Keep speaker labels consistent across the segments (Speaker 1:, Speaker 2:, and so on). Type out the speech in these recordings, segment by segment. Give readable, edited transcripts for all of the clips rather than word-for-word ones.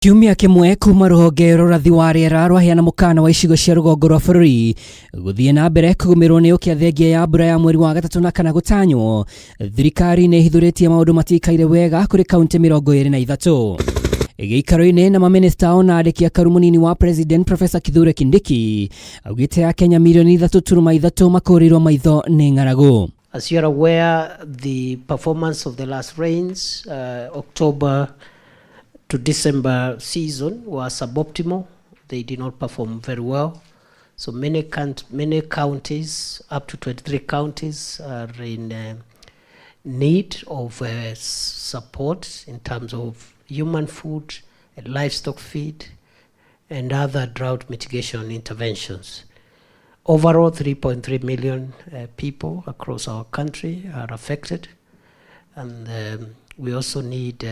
Speaker 1: Kiumia kimwe kuma ruhonge rurathi wa riera rwaheana mukana wa icigo cia rugongo rwa bururi guthie na mbere kugumirwo ni ukia thengia ya mbura ya mweri wa gatatu na kana gutanywo. Thirikari ni hithuritie maundu matikaire wega kuri kaunti 23 Gĩikaro-inĩ na maminista ona andĩki AKARU MUNINI wa President Professor KITHURE KINDIKI augĩte AKENYA milioni 3.3 makũrĩrwo maitho nĩ ng'aragu.
Speaker 2: As you are aware, the performance of the last rains, October to December season, was suboptimal. They did not perform very well. So many counties, up to 23 counties, are in need of support in terms of human food, and livestock feed, and other drought mitigation interventions. Overall, 3.3 million people across our country are affected, and we also need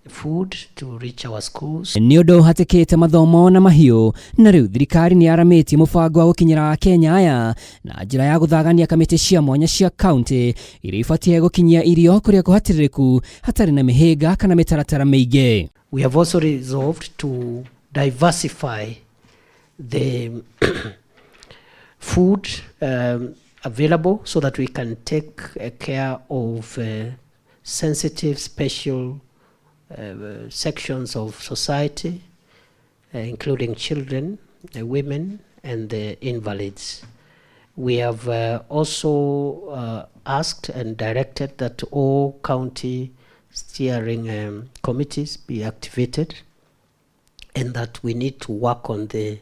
Speaker 2: food to reach our schools.
Speaker 1: Nĩ ũndũ hatĩkĩte mathomo na mahiũ, na rĩu thirikari nĩ yaramĩtie mũbango wa gũkinyĩra AKENYA aya na njĩra ya gũthagania kamĩtĩ cia mwanya cia kaunti iria ibatiĩ gũkinyia irio kũrĩa kũhatĩrĩrĩku hatarĩ na mĩhĩnga kana mĩtaratara mĩingĩ.
Speaker 2: We have also resolved to diversify the food available so that we can take care of sensitive, special sections of society, including children, women, and the invalids. We have also asked and directed that all county steering committees be activated, and that we need to work on the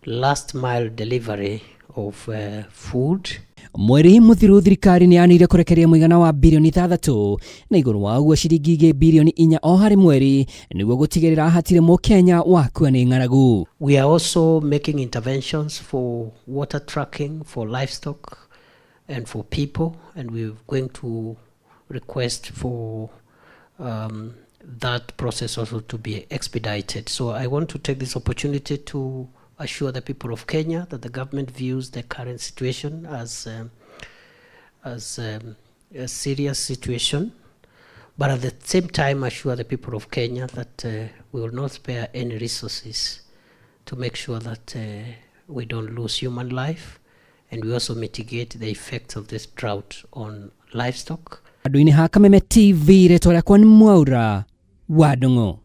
Speaker 2: last mile delivery of food.
Speaker 1: Mweri muthiru thirikari ni yanire kurekeria muigana wa bilioni 3 na iguru wa uguo ciringi bilioni 4 o hari mweri niguo gutigirira hatire mu Kenya wa kuwa ni ng'aragu.
Speaker 2: We are also making interventions for water tracking for livestock and for people, and we're going to request for that process also to be expedited. So I want to take this opportunity to assure the people of Kenya that the government views the current situation as a serious situation, but at the same time assure the people of Kenya that we will not spare any resources to make sure that we don't lose human life, and we also mitigate the effects of this drought on livestock.
Speaker 1: Andu-ini ha Kameme TV retwa rĩakwa nĩ Mwaura wa Ndung'u.